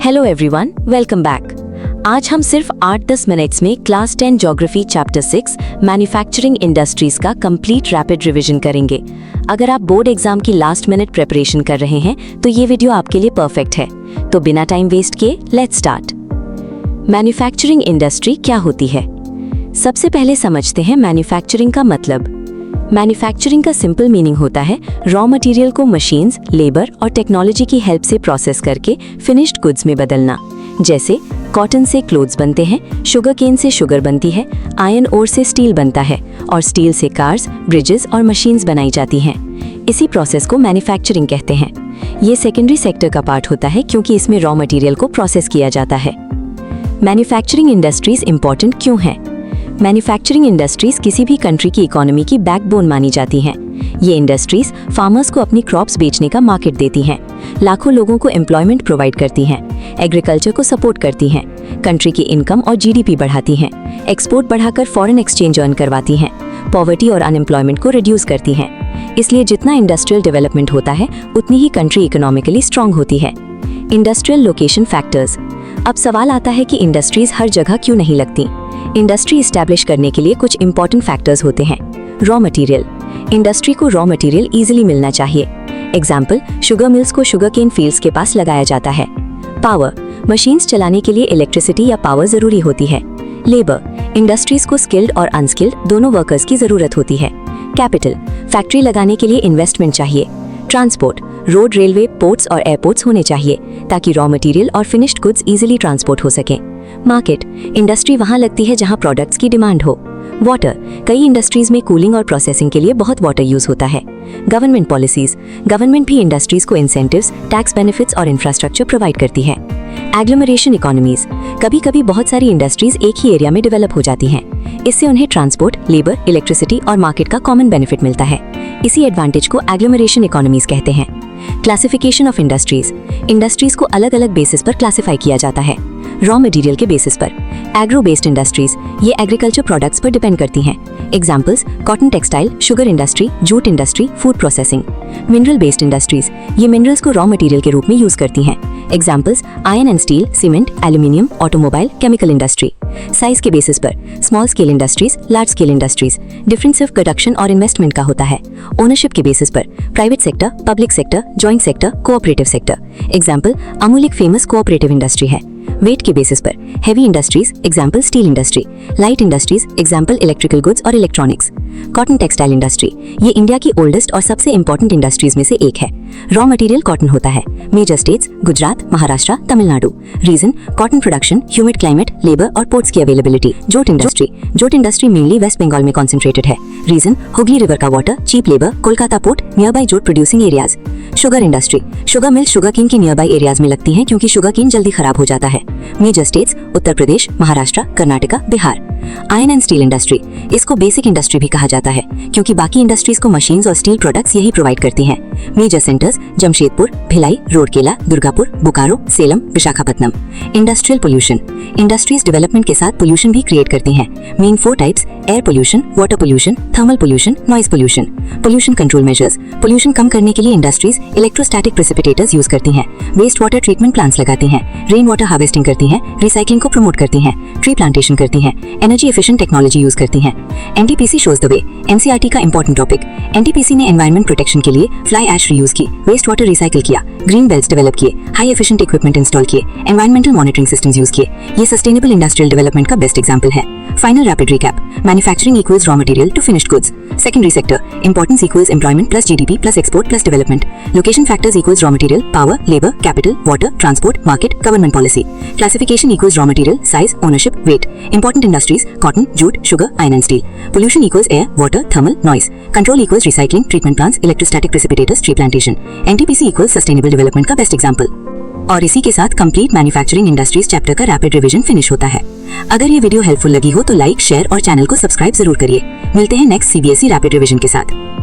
Hello everyone, welcome back. आज हम सिर्फ 8-10 मिनट्स में class 10 geography chapter 6 manufacturing industries का कंप्लीट रैपिड रिवीजन करेंगे। अगर आप बोर्ड एग्जाम की लास्ट मिनट प्रिपरेशन कर रहे हैं तो ये वीडियो आपके लिए परफेक्ट है। तो बिना टाइम वेस्ट किए लेट्स स्टार्ट। मैन्युफैक्चरिंग इंडस्ट्री क्या होती है? सबसे पहले समझते हैं मैन्युफैक्चरिंग का मतलब। मैन्युफैक्चरिंग का सिंपल मीनिंग होता है रॉ मटेरियल को मशीन्स, लेबर और टेक्नोलॉजी की हेल्प से प्रोसेस करके फिनिश्ड गुड्स में बदलना। जैसे कॉटन से क्लोथ्स बनते हैं, शुगर केन से शुगर बनती है, आयरन ओर से स्टील बनता है और स्टील से कार्स, ब्रिजेस और मशीन्स बनाई जाती हैं। इसी प्रोसेस को मैन्युफैक्चरिंग कहते हैं। ये सेकेंडरी सेक्टर का पार्ट होता है क्योंकि इसमें रॉ मटेरियल को प्रोसेस किया जाता है। मैन्युफैक्चरिंग इंडस्ट्रीज इंपॉर्टेंट क्यों हैं? मैन्युफैक्चरिंग इंडस्ट्रीज किसी भी कंट्री की इकोनॉमी की बैकबोन मानी जाती हैं। ये इंडस्ट्रीज फार्मर्स को अपनी क्रॉप्स बेचने का मार्केट देती हैं, लाखों लोगों को एम्प्लॉयमेंट प्रोवाइड करती हैं, एग्रीकल्चर को सपोर्ट करती हैं, कंट्री की इनकम और जीडीपी बढ़ाती हैं, एक्सपोर्ट बढ़ाकर फॉरेन एक्सचेंज अर्न करवाती हैं, पॉवर्टी और अनएम्प्लॉयमेंट को रिड्यूस करती हैं। इसलिए जितना इंडस्ट्रियल डेवलपमेंट होता है उतनी ही कंट्री इकोनॉमिकली स्ट्रांग होती है। Industrial location factors. अब सवाल आता है कि इंडस्ट्रीज हर जगह क्यों नहीं लगती? इंडस्ट्री इस्टेब्लिश करने के लिए कुछ इंपॉर्टेंट फैक्टर्स होते हैं। Raw material. इंडस्ट्री को रॉ मटेरियल इजीली मिलना चाहिए। एग्जाम्पल, शुगर मिल्स को शुगर केन फील्ड्स के पास लगाया जाता है। पावर। मशीन्स चलाने के लिए इलेक्ट्रिसिटी या पावर जरूरी होती है। लेबर। इंडस्ट्रीज को स्किल्ड और अनस्किल्ड दोनों वर्कर्स की जरूरत होती है। कैपिटल। फैक्ट्री लगाने के लिए इन्वेस्टमेंट चाहिए। ट्रांसपोर्ट। रोड, रेलवे, पोर्ट्स और एयरपोर्ट्स होने चाहिए ताकि रॉ मटेरियल और फिनिश्ड गुड्स इजीली ट्रांसपोर्ट हो सकें। मार्केट। इंडस्ट्री वहां लगती है जहां प्रोडक्ट्स की डिमांड हो। वाटर। कई इंडस्ट्रीज में कूलिंग और प्रोसेसिंग के लिए बहुत वाटर यूज होता है। Government policies. गवर्नमेंट भी इंडस्ट्रीज को इंसेंटिव्स, टैक्स बेनिफिट्स और इंफ्रास्ट्रक्चर प्रोवाइड करती है। Agglomeration economies. कभी कभी बहुत सारी इंडस्ट्रीज एक ही एरिया में डेवलप हो जाती हैं। इससे उन्हें ट्रांसपोर्ट, लेबर, इलेक्ट्रिसिटी और मार्केट का कॉमन बेनिफिट मिलता है। इसी एडवांटेज को एग्लोमरेशन इकोनॉमीज कहते हैं। Classification of industries. इंडस्ट्रीज को अलग अलग बेसिस पर क्लासिफाई किया जाता है। रॉ मटेरियल के बेसिस पर। एग्रो बेस्ड इंडस्ट्रीज, ये एग्रीकल्चर प्रोडक्ट्स पर डिपेंड करती हैं। Examples, cotton textile, sugar industry, jute industry, food processing. Mineral based industries, ये मिनरल्स को रॉ मटेरियल के रूप में यूज करती हैं। Examples, iron and steel, cement, aluminium, automobile, chemical industry. Size के बेसिस पर। Small scale industries, large scale industries. Difference सिर्फ प्रोडक्शन और इन्वेस्टमेंट का होता है। ओनरशिप के बेसिस पर। Private sector, public sector, joint sector, cooperative sector. Example, Amul एक फेमस कोऑपरेटिव इंडस्ट्री है। वेट के बेसिस पर। Heavy industries, example steel industry. Light industries, example electrical goods और इलेक्ट्रॉनिक्स। कॉटन टेक्सटाइल इंडस्ट्री, ये इंडिया की oldest और सबसे इंपॉर्टेंट इंडस्ट्रीज में से एक है। रॉ मटेरियल कॉटन होता है। Major states Gujarat, Maharashtra, Tamil Nadu. Region, cotton production, humid climate, labour और पोर्ट्स की availability. Jute industry. Jute industry mainly West Bengal में कॉन्सेंट्रेटेड है। रीजन, हुगली रिवर का water, cheap labour, Kolkata port, nearby jute producing areas. Sugar industry. Sugar mill sugar cane के near by areas में लगती हैं क्योंकि शुगर केन जल्दी खराब हो जाता है। Major states Uttar Pradesh, Maharashtra, Karnataka, Bihar. Iron and steel industry, इसको बेसिक इंडस्ट्री भी कहा जाता है क्योंकि बाकी इंडस्ट्रीज को मशीन्स और स्टील प्रोडक्ट्स यही प्रोवाइड करती हैं। Major centres Jamshedpur, Bhilai, Rourkela, Durgapur, Bokaro, Salem, Visakhapatnam. Industrial pollution. Industries development के साथ पोल्यूशन भी क्रिएट करती हैं। Main 4 types: air pollution, water pollution, thermal pollution, noise pollution. Pollution control measures. Pollution कम करने के लिए इंडस्ट्रीज इलेक्ट्रोस्टैटिक प्रेसिपिटेटर्स यूज करती हैं, वेस्ट वाटर ट्रीटमेंट प्लांट्स लगाती हैं, रेन वाटर हार्वेस्टिंग करती हैं, रिसाइकलिंग को प्रमोट करती हैं, ट्री प्लांटेशन करती हैं, एनर्जी एफिशिएंट टेक्नोलॉजी यूज करती हैं। NTPC shows the way. NCERT का इंपॉर्टेंट टॉपिक। एनटीपीसी ने एनवायरमेंट प्रोटेक्शन के लिए फ्लाई ऐश रीयूज की, वेस्ट वाटर रिसाइकिल किया, ग्रीन बेल्ट्स डेवलप किए, हाई एफिशिएंट इक्विपमेंट इंस्टॉल किए, एनवायरमेंटल मॉनिटरिंग सिस्टम्स यूज किए। ये सस्टेनेबल इंडस्ट्रियल डेवलपमेंट का बेस्ट एग्जांपल है। Final rapid recap. Manufacturing equals raw material to finished goods. Secondary sector. Importance equals employment plus GDP plus export plus development. Location factors equals raw material, power, labour, capital, water, transport, market, government policy. Classification equals raw material, size, ownership, weight. Important industries cotton, jute, sugar, iron and steel. Pollution equals air, water, thermal, noise. Control equals recycling, treatment plants, electrostatic precipitators, tree plantation. NTPC equals sustainable development का best example. और इसी के साथ complete manufacturing industries chapter का rapid revision finish होता है। अगर ये वीडियो हेल्पफुल लगी हो तो लाइक, शेयर और चैनल को सब्सक्राइब जरूर करिए। मिलते हैं नेक्स्ट सीबीएसई रैपिड रिवीजन के साथ।